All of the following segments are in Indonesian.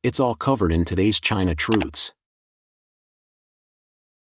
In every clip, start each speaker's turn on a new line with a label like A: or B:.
A: It's all covered in today's China Truths.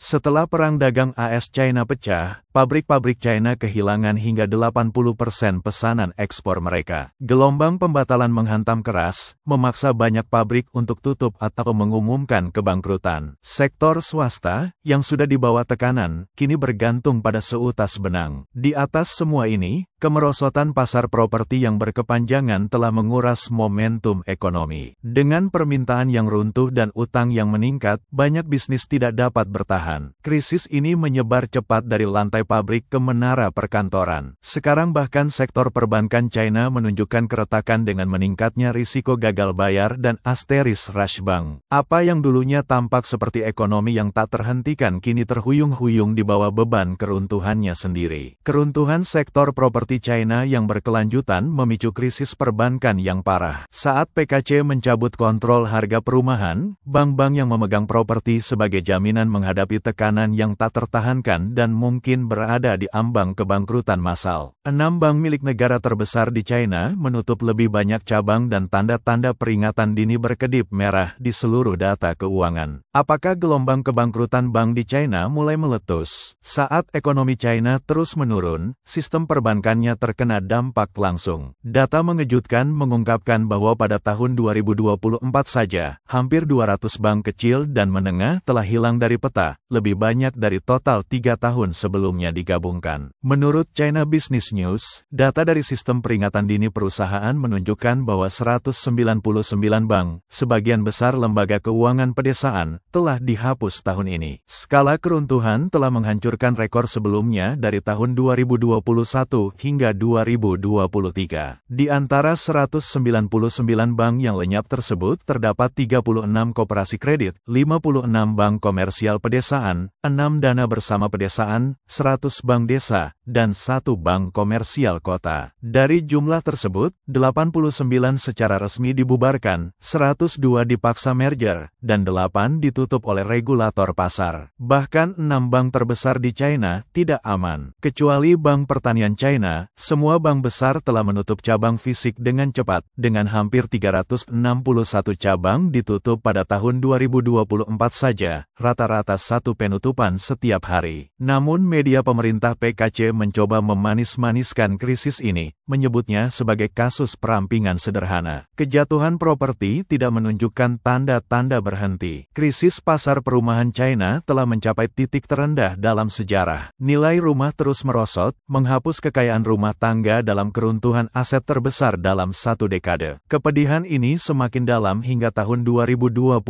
B: Setelah perang dagang AS-China pecah, pabrik-pabrik China kehilangan hingga 80% pesanan ekspor mereka. Gelombang pembatalan menghantam keras, memaksa banyak pabrik untuk tutup atau mengumumkan kebangkrutan. Sektor swasta, yang sudah di bawah tekanan, kini bergantung pada seutas benang. Di atas semua ini, kemerosotan pasar properti yang berkepanjangan telah menguras momentum ekonomi. Dengan permintaan yang runtuh dan utang yang meningkat, banyak bisnis tidak dapat bertahan. Krisis ini menyebar cepat dari lantai pabrik ke menara perkantoran. Sekarang bahkan sektor perbankan China menunjukkan keretakan dengan meningkatnya risiko gagal bayar dan asteris rush bank. Apa yang dulunya tampak seperti ekonomi yang tak terhentikan kini terhuyung-huyung di bawah beban keruntuhannya sendiri. Keruntuhan sektor properti China yang berkelanjutan memicu krisis perbankan yang parah. Saat PKC mencabut kontrol harga perumahan, bank-bank yang memegang properti sebagai jaminan menghadapi tekanan yang tak tertahankan dan mungkin berada di ambang kebangkrutan massal. 6 bank milik negara terbesar di China menutup lebih banyak cabang dan tanda-tanda peringatan dini berkedip merah di seluruh data keuangan. Apakah gelombang kebangkrutan bank di China mulai meletus? Saat ekonomi China terus menurun, sistem perbankannya terkena dampak langsung. Data mengejutkan mengungkapkan bahwa pada tahun 2024 saja, hampir 200 bank kecil dan menengah telah hilang dari peta, lebih banyak dari total 3 tahun sebelumnya digabungkan. Menurut China Business News, data dari sistem peringatan dini perusahaan menunjukkan bahwa 199 bank, sebagian besar lembaga keuangan pedesaan, telah dihapus tahun ini. Skala keruntuhan telah menghancurkan rekor sebelumnya dari tahun 2021 hingga 2023. Di antara 199 bank yang lenyap tersebut terdapat 36 koperasi kredit, 56 bank komersial pedesaan, 6 dana bersama pedesaan, 100 bank desa, dan 1 bank komersial kota. Dari jumlah tersebut, 89 secara resmi dibubarkan, 102 dipaksa merger, dan 8 ditutup oleh regulator pasar. Bahkan 6 bank terbesar di China tidak aman. Kecuali Bank Pertanian China, semua bank besar telah menutup cabang fisik dengan cepat, dengan hampir 361 cabang ditutup pada tahun 2024 saja, rata-rata satu penutupan setiap hari. Namun media pemerintah PKC mencoba memanis-maniskan krisis ini, menyebutnya sebagai kasus perampingan sederhana. Kejatuhan properti tidak menunjukkan tanda-tanda berhenti. Krisis pasar perumahan China telah mencapai titik terendah dalam sejarah. Nilai rumah terus merosot, menghapus kekayaan rumah tangga dalam keruntuhan aset terbesar dalam satu dekade. Kepedihan ini semakin dalam hingga tahun 2025.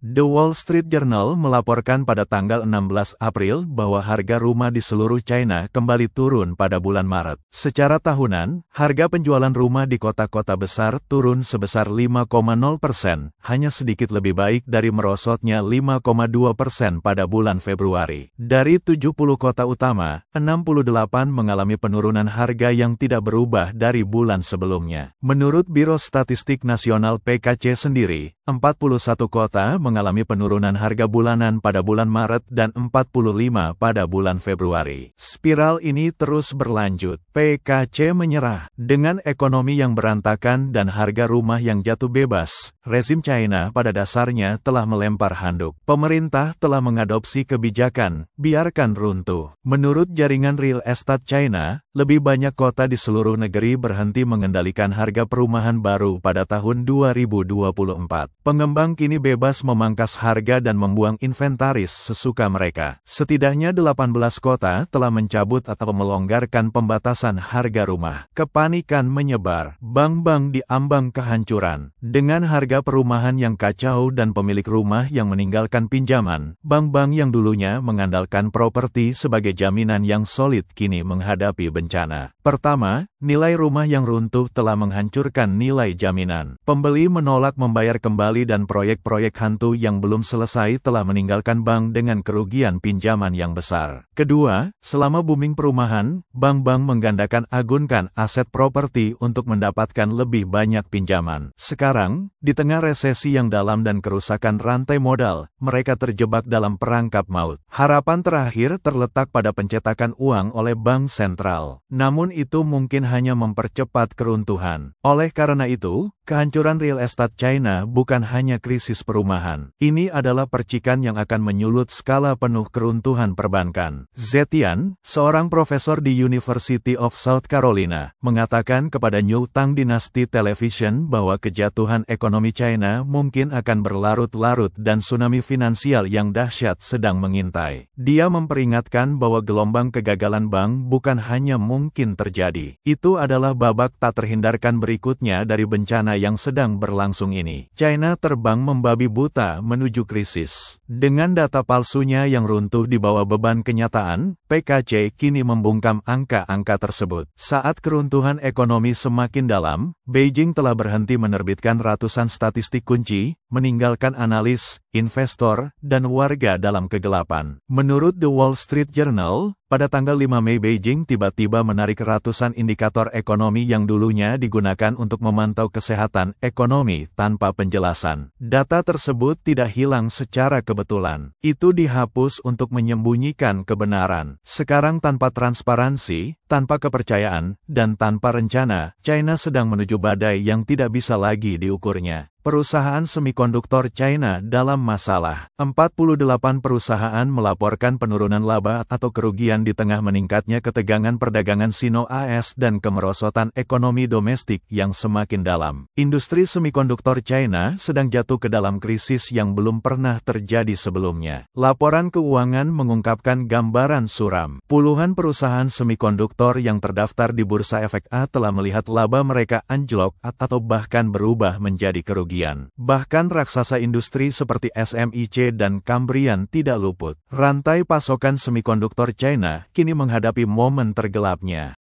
B: The Wall Street Journal melaporkan pada tanggal 16 April bahwa harga rumah di seluruh China kembali turun pada bulan Maret. Secara tahunan, harga penjualan rumah di kota-kota besar turun sebesar 5,0%, hanya sedikit lebih baik dari merosotnya 5,2% pada bulan Februari. Dari 70 kota utama, 68 mengalami penurunan harga yang tidak berubah dari bulan sebelumnya. Menurut Biro Statistik Nasional PKC sendiri, 41 kota mengalami penurunan harga bulanan pada bulan Maret dan 45 pada bulan Februari. Spiral ini terus berlanjut. PKC menyerah. Dengan ekonomi yang berantakan dan harga rumah yang jatuh bebas, rezim China pada dasarnya telah melempar handuk. Pemerintah telah mengadopsi kebijakan, biarkan runtuh. Menurut jaringan real estate China, lebih banyak kota di seluruh negeri berhenti mengendalikan harga perumahan baru pada tahun 2024. Pengembang kini bebas memangkas harga dan membuang inventaris sesuka mereka. Setidaknya 18 kota telah mencabut atau melonggarkan pembatasan harga rumah. Kepanikan menyebar. Bank-bank di ambang kehancuran. Dengan harga perumahan yang kacau dan pemilik rumah yang meninggalkan pinjaman, bank-bank yang dulunya mengandalkan properti sebagai jaminan yang solid kini menghadapi bencana. Pertama, nilai rumah yang runtuh telah menghancurkan nilai jaminan. Pembeli menolak membayar kembali dan proyek-proyek hantu yang belum selesai telah meninggalkan bank dengan kerugian pinjaman yang besar. Kedua, selama booming perumahan, bank-bank menggandakan agunkan aset properti untuk mendapatkan lebih banyak pinjaman. Sekarang, di tengah resesi yang dalam dan kerusakan rantai modal, mereka terjebak dalam perangkap maut. Harapan terakhir terletak pada pencetakan uang oleh bank sentral. Namun itu mungkin hanya mempercepat keruntuhan. Oleh karena itu, kehancuran real estate China bukan hanya krisis perumahan. Ini adalah percikan yang akan menyulut skala penuh keruntuhan perbankan. Zetian, seorang profesor di University of South Carolina, mengatakan kepada New Tang Dynasty Television bahwa kejatuhan ekonomi China mungkin akan berlarut-larut dan tsunami finansial yang dahsyat sedang mengintai. Dia memperingatkan bahwa gelombang kegagalan bank bukan hanya mungkin terjadi. Itu adalah babak tak terhindarkan berikutnya dari bencana yang sedang berlangsung ini. China terbang membabi buta menuju krisis. Dengan data palsunya yang runtuh di bawah beban kenyataan, PKC kini membungkam angka-angka tersebut. Saat keruntuhan ekonomi semakin dalam, Beijing telah berhenti menerbitkan ratusan statistik kunci, meninggalkan analis, investor, dan warga dalam kegelapan. Menurut The Wall Street Journal, pada tanggal 5 Mei Beijing tiba-tiba menarik ratusan indikator ekonomi yang dulunya digunakan untuk memantau kesehatan ekonomi tanpa penjelasan. Data tersebut tidak hilang secara kebetulan. Itu dihapus untuk menyembunyikan kebenaran. Sekarang tanpa transparansi, tanpa kepercayaan, dan tanpa rencana, China sedang menuju badai yang tidak bisa lagi diukurnya. Perusahaan semikonduktor China dalam masalah. 48 perusahaan melaporkan penurunan laba atau kerugian di tengah meningkatnya ketegangan perdagangan Sino-AS dan kemerosotan ekonomi domestik yang semakin dalam. Industri semikonduktor China sedang jatuh ke dalam krisis yang belum pernah terjadi sebelumnya. Laporan keuangan mengungkapkan gambaran suram. Puluhan perusahaan semikonduktor yang terdaftar di Bursa Efek A telah melihat laba mereka anjlok atau bahkan berubah menjadi kerugian. Bahkan raksasa industri seperti SMIC dan Cambrian tidak luput. Rantai pasokan semikonduktor China kini menghadapi momen tergelapnya.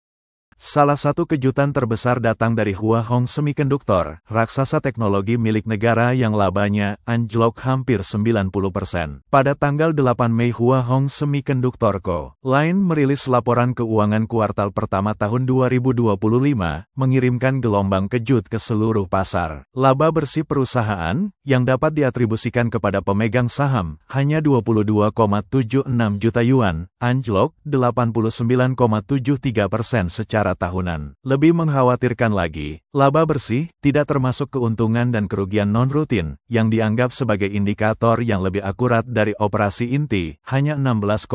B: Salah satu kejutan terbesar datang dari Hua Hong Semiconductor, raksasa teknologi milik negara yang labanya anjlok hampir 90%. Pada tanggal 8 Mei Hua Hong Semiconductor Co. Line merilis laporan keuangan kuartal pertama tahun 2025, mengirimkan gelombang kejut ke seluruh pasar. Laba bersih perusahaan, yang dapat diatribusikan kepada pemegang saham, hanya 22,76 juta yuan, anjlok 89,73% secara tahunan. Lebih mengkhawatirkan lagi, laba bersih tidak termasuk keuntungan dan kerugian non-rutin, yang dianggap sebagai indikator yang lebih akurat dari operasi inti, hanya 16,10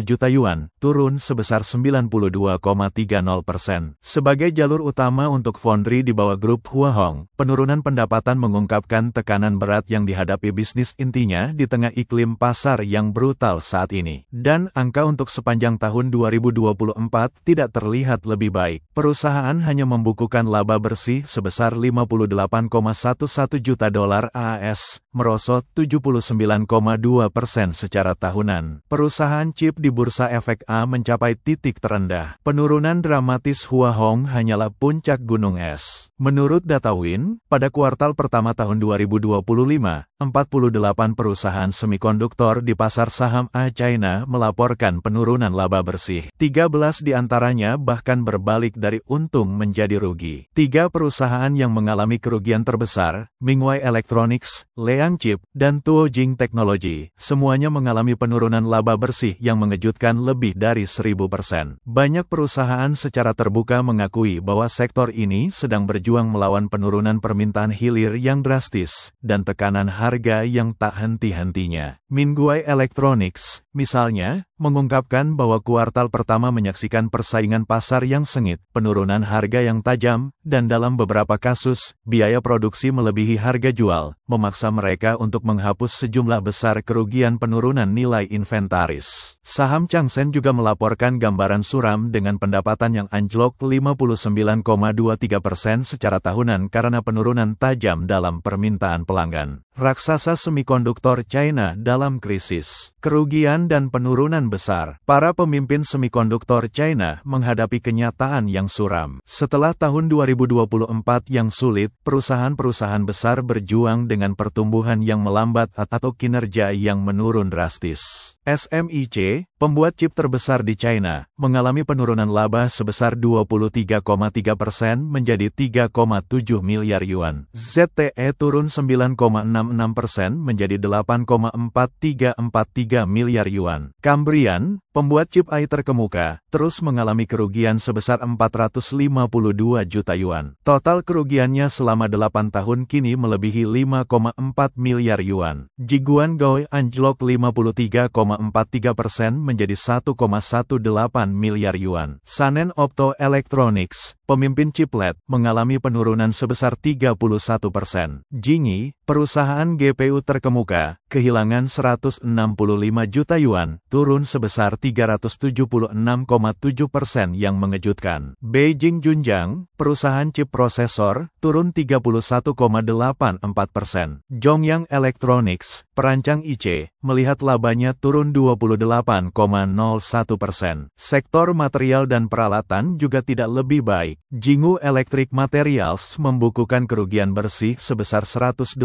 B: juta yuan, turun sebesar 92,30%. Sebagai jalur utama untuk foundry di bawah grup Hua Hong, penurunan pendapatan mengungkapkan tekanan berat yang dihadapi bisnis intinya di tengah iklim pasar yang brutal saat ini. Dan angka untuk sepanjang tahun 2024 tidak terlihat lebih baik. Perusahaan hanya membukukan laba bersih sebesar 58,11 juta dolar AS, merosot 79,2% secara tahunan. Perusahaan chip di Bursa Efek A mencapai titik terendah. Penurunan dramatis Hua Hong hanyalah puncak gunung es. Menurut data Win, pada kuartal pertama tahun 2025, 48 perusahaan semikonduktor di pasar saham A China melaporkan penurunan laba bersih. 13 diantaranya bahkan berbalik dari untung menjadi rugi. 3 perusahaan yang mengalami kerugian terbesar, Mingwei Electronics, Leang Chip, dan Tuojing Technology, semuanya mengalami penurunan laba bersih yang mengejutkan lebih dari 1000%. Banyak perusahaan secara terbuka mengakui bahwa sektor ini sedang berjuang melawan penurunan permintaan hilir yang drastis, dan tekanan harga yang tak henti-hentinya. Mingwei Electronics, misalnya, mengungkapkan bahwa kuartal pertama menyaksikan persaingan pasar yang sengit, penurunan harga yang tajam, dan dalam beberapa kasus, biaya produksi melebihi harga jual, memaksa mereka untuk menghapus sejumlah besar kerugian penurunan nilai inventaris. Saham Changsheng juga melaporkan gambaran suram dengan pendapatan yang anjlok 59,23% secara tahunan karena penurunan tajam dalam permintaan pelanggan. Raksasa semikonduktor China dalam krisis. Kerugian dan penurunan besar. Para pemimpin semikonduktor China menghadapi kenyataan yang suram. Setelah tahun 2024 yang sulit, perusahaan-perusahaan besar berjuang dengan pertumbuhan yang melambat atau kinerja yang menurun drastis. SMIC, pembuat chip terbesar di China, mengalami penurunan laba sebesar 23,3% menjadi 3,7 miliar yuan. ZTE turun 9,66% menjadi 8,4343 miliar yuan. Cambrian, pembuat chip AI terkemuka, terus mengalami kerugian sebesar 452 juta yuan. Total kerugiannya selama 8 tahun kini melebihi 5,4 miliar yuan. Jiguangdong anjlok 53,43% menjadi 1,18 miliar yuan. Sanen Optoelectronics, pemimpin chiplet, mengalami penurunan sebesar 31%. Jingyi, perusahaan GPU terkemuka, kehilangan 165 juta yuan, turun sebesar 376,7% yang mengejutkan. Beijing Junjiang, perusahaan chip prosesor, turun 31,84%. Zhongyang Electronics, perancang IC, melihat labanya turun 28,01%. Sektor material dan peralatan juga tidak lebih baik. Jingu Electric Materials membukukan kerugian bersih sebesar 180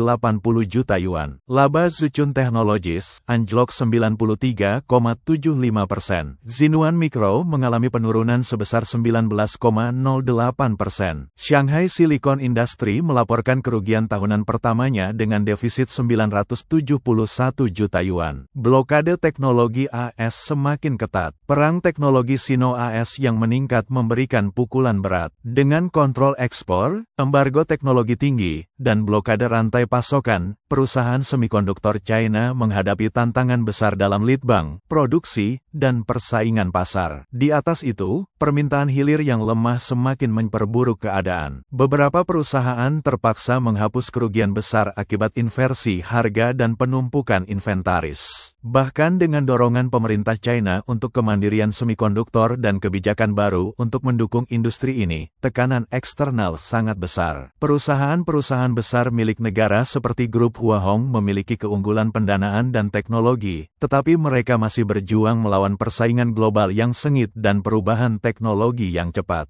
B: juta yuan. Laba Zuchun Technologies anjlok 93,75%. Zinuan Micro mengalami penurunan sebesar 19,08%. Shanghai Silicon Industry melaporkan kerugian tahunan pertamanya dengan defisit 971 juta yuan. Blokade teknologi AS semakin ketat. Perang teknologi Sino-AS yang meningkat memberikan pukulan berat. Dengan kontrol ekspor, embargo teknologi tinggi, dan blokade rantai pasokan, perusahaan semikonduktor China menghadapi tantangan besar dalam lead bank, produksi, dan persaingan pasar. Di atas itu, permintaan hilir yang lemah semakin memperburuk keadaan. Beberapa perusahaan terpaksa menghapus kerugian besar akibat inversi harga dan penumpukan inventaris. Bahkan dengan dorongan pemerintah China untuk kemandirian semikonduktor dan kebijakan baru untuk mendukung industri ini, tekanan eksternal sangat besar. Perusahaan-perusahaan besar milik negara seperti grup Huahong memiliki keunggulan pendanaan dan teknologi, tetapi mereka masih berjuang melawan persaingan global yang sengit dan perubahan teknologi yang cepat.